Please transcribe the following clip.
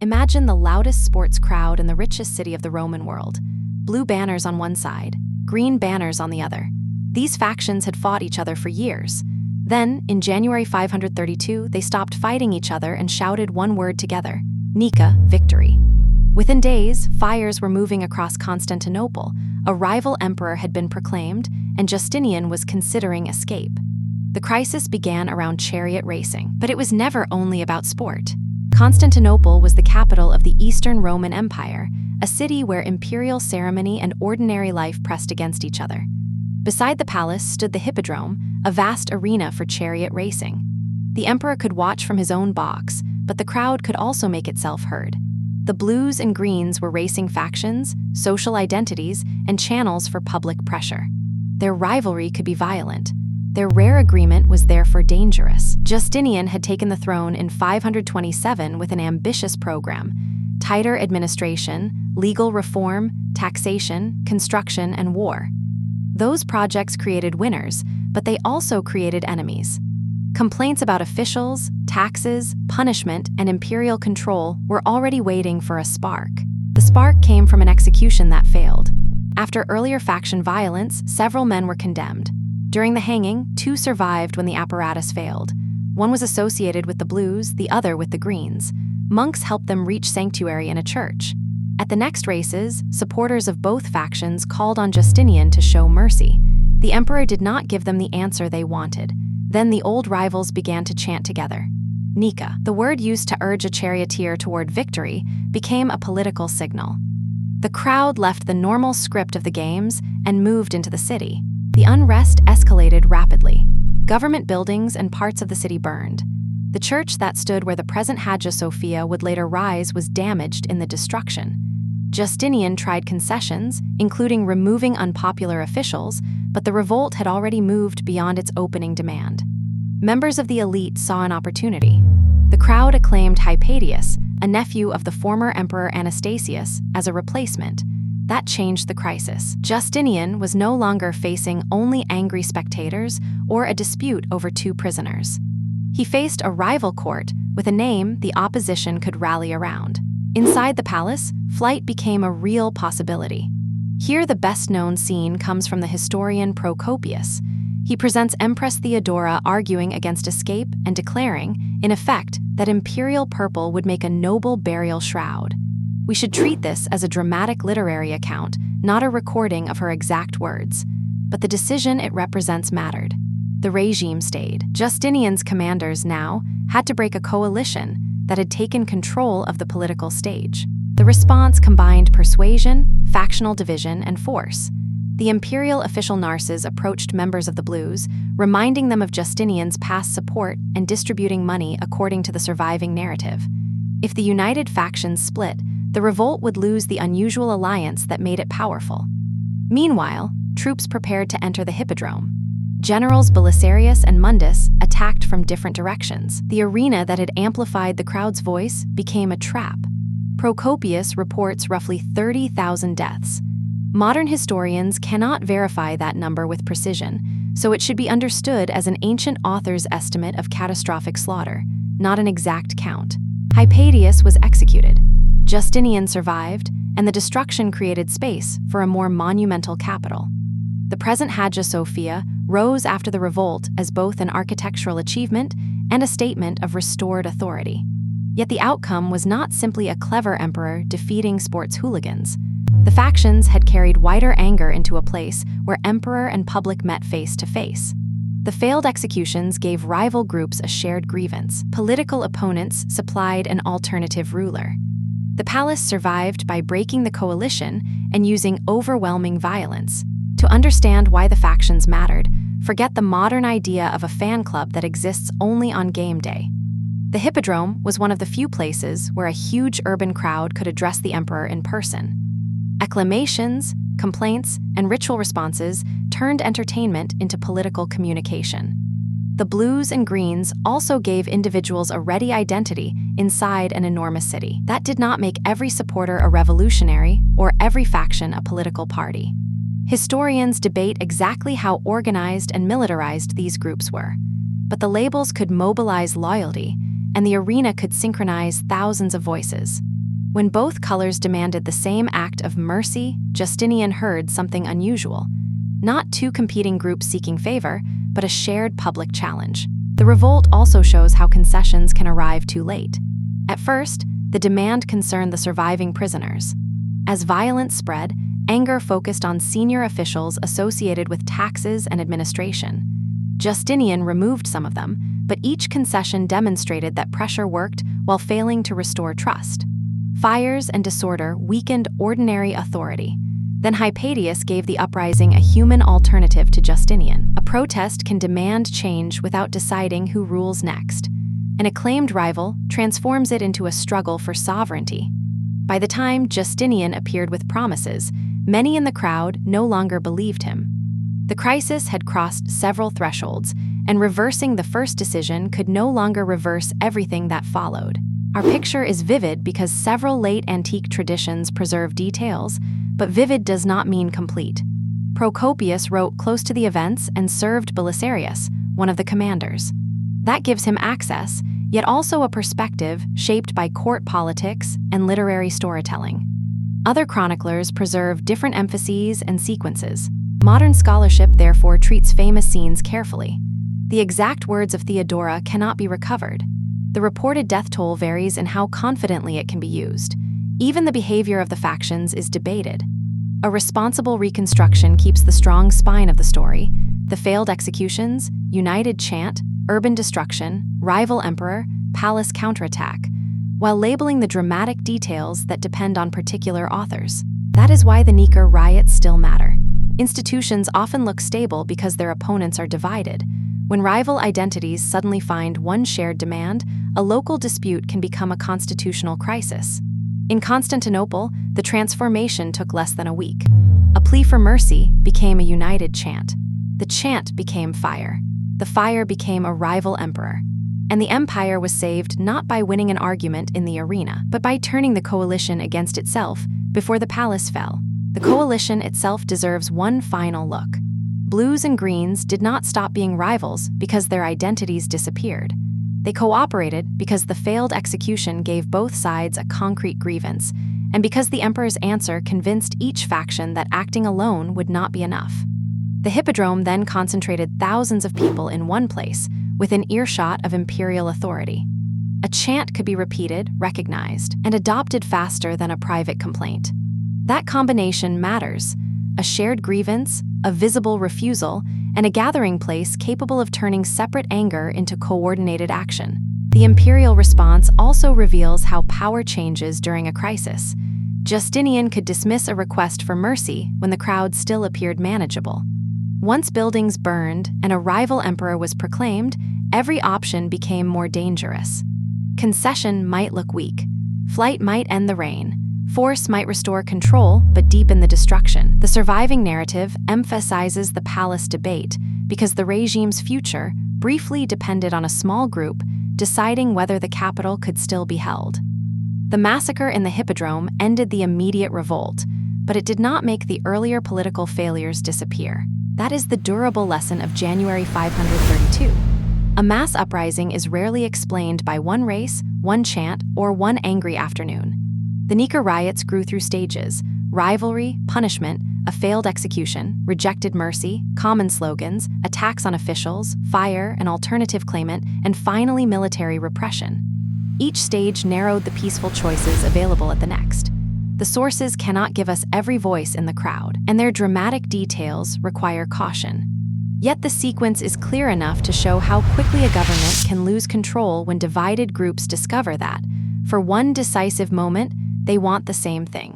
Imagine the loudest sports crowd in the richest city of the Roman world. Blue banners on one side, green banners on the other. These factions had fought each other for years. Then, in January 532, they stopped fighting each other and shouted one word together: Nika, victory. Within days, fires were moving across Constantinople. A rival emperor had been proclaimed, and Justinian was considering escape. The crisis began around chariot racing, but it was never only about sport. Constantinople was the capital of the Eastern Roman Empire, a city where imperial ceremony and ordinary life pressed against each other. Beside the palace stood the hippodrome, a vast arena for chariot racing. The emperor could watch from his own box, but the crowd could also make itself heard. The blues and greens were racing factions, social identities, and channels for public pressure. Their rivalry could be violent. Their rare agreement was therefore dangerous. Justinian had taken the throne in 527 with an ambitious program: tighter administration, legal reform, taxation, construction, and war. Those projects created winners, but they also created enemies. Complaints about officials, taxes, punishment, and imperial control were already waiting for a spark. The spark came from an execution that failed. After earlier faction violence, several men were condemned. During the hanging, 2 survived when the apparatus failed. One was associated with the blues, the other with the greens. Monks helped them reach sanctuary in a church. At the next races, supporters of both factions called on Justinian to show mercy. The emperor did not give them the answer they wanted. Then the old rivals began to chant together. Nika, the word used to urge a charioteer toward victory, became a political signal. The crowd left the normal script of the games and moved into the city. The unrest escalated rapidly. Government buildings and parts of the city burned. The church that stood where the present Hagia Sophia would later rise was damaged in the destruction. Justinian tried concessions, including removing unpopular officials, but the revolt had already moved beyond its opening demand. Members of the elite saw an opportunity. The crowd acclaimed Hypatius, a nephew of the former Emperor Anastasius, as a replacement. That changed the crisis. Justinian was no longer facing only angry spectators or a dispute over 2 prisoners. He faced a rival court with a name the opposition could rally around. Inside the palace, flight became a real possibility. Here, the best-known scene comes from the historian Procopius. He presents Empress Theodora arguing against escape and declaring, in effect, that imperial purple would make a noble burial shroud. We should treat this as a dramatic literary account, not a recording of her exact words. But the decision it represents mattered. The regime stayed. Justinian's commanders now had to break a coalition that had taken control of the political stage. The response combined persuasion, factional division, and force. The imperial official Narses approached members of the Blues, reminding them of Justinian's past support and distributing money according to the surviving narrative. If the united factions split, the revolt would lose the unusual alliance that made it powerful. Meanwhile, troops prepared to enter the hippodrome. Generals Belisarius and Mundus attacked from different directions. The arena that had amplified the crowd's voice became a trap. Procopius reports roughly 30,000 deaths. Modern historians cannot verify that number with precision, so it should be understood as an ancient author's estimate of catastrophic slaughter, not an exact count. Hypatius was executed. Justinian survived, and the destruction created space for a more monumental capital. The present Hagia Sophia rose after the revolt as both an architectural achievement and a statement of restored authority. Yet the outcome was not simply a clever emperor defeating sports hooligans. The factions had carried wider anger into a place where emperor and public met face to face. The failed executions gave rival groups a shared grievance. Political opponents supplied an alternative ruler. The palace survived by breaking the coalition and using overwhelming violence. To understand why the factions mattered, forget the modern idea of a fan club that exists only on game day. The hippodrome was one of the few places where a huge urban crowd could address the emperor in person. Acclamations, complaints, and ritual responses turned entertainment into political communication. The blues and greens also gave individuals a ready identity inside an enormous city. That did not make every supporter a revolutionary or every faction a political party. Historians debate exactly how organized and militarized these groups were, but the labels could mobilize loyalty, and the arena could synchronize thousands of voices. When both colors demanded the same act of mercy, Justinian heard something unusual. Not two competing groups seeking favor, but a shared public challenge. The revolt also shows how concessions can arrive too late. At first, the demand concerned the surviving prisoners. As violence spread, anger focused on senior officials associated with taxes and administration. Justinian removed some of them, but each concession demonstrated that pressure worked while failing to restore trust. Fires and disorder weakened ordinary authority. Then Hypatius gave the uprising a human alternative to Justinian. A protest can demand change without deciding who rules next. An acclaimed rival transforms it into a struggle for sovereignty. By the time Justinian appeared with promises, many in the crowd no longer believed him. The crisis had crossed several thresholds, and reversing the first decision could no longer reverse everything that followed. Our picture is vivid because several late antique traditions preserve details, but vivid does not mean complete. Procopius wrote close to the events and served Belisarius, one of the commanders. That gives him access, yet also a perspective shaped by court politics and literary storytelling. Other chroniclers preserve different emphases and sequences. Modern scholarship therefore treats famous scenes carefully. The exact words of Theodora cannot be recovered. The reported death toll varies in how confidently it can be used. Even the behavior of the factions is debated. A responsible reconstruction keeps the strong spine of the story: the failed executions, united chant, urban destruction, rival emperor, palace counterattack, while labeling the dramatic details that depend on particular authors. That is why the Nika riots still matter. Institutions often look stable because their opponents are divided. When rival identities suddenly find one shared demand, a local dispute can become a constitutional crisis. In Constantinople, the transformation took less than a week. A plea for mercy became a united chant. The chant became fire. The fire became a rival emperor. And the empire was saved not by winning an argument in the arena, but by turning the coalition against itself before the palace fell. The coalition itself deserves one final look. Blues and greens did not stop being rivals because their identities disappeared. They cooperated because the failed execution gave both sides a concrete grievance, and because the emperor's answer convinced each faction that acting alone would not be enough. The hippodrome then concentrated thousands of people in one place, within earshot of imperial authority. A chant could be repeated, recognized, and adopted faster than a private complaint. That combination matters: a shared grievance, a visible refusal, and a gathering place capable of turning separate anger into coordinated action. The imperial response also reveals how power changes during a crisis. Justinian could dismiss a request for mercy when the crowd still appeared manageable. Once buildings burned and a rival emperor was proclaimed, every option became more dangerous. Concession might look weak. Flight might end the reign. Force might restore control, but deepen the destruction. The surviving narrative emphasizes the palace debate because the regime's future briefly depended on a small group deciding whether the capital could still be held. The massacre in the hippodrome ended the immediate revolt, but it did not make the earlier political failures disappear. That is the durable lesson of January 532. A mass uprising is rarely explained by one race, one chant, or one angry afternoon. The Nika riots grew through stages: rivalry, punishment, a failed execution, rejected mercy, common slogans, attacks on officials, fire, an alternative claimant, and finally military repression. Each stage narrowed the peaceful choices available at the next. The sources cannot give us every voice in the crowd, and their dramatic details require caution. Yet the sequence is clear enough to show how quickly a government can lose control when divided groups discover that, for one decisive moment, they want the same thing.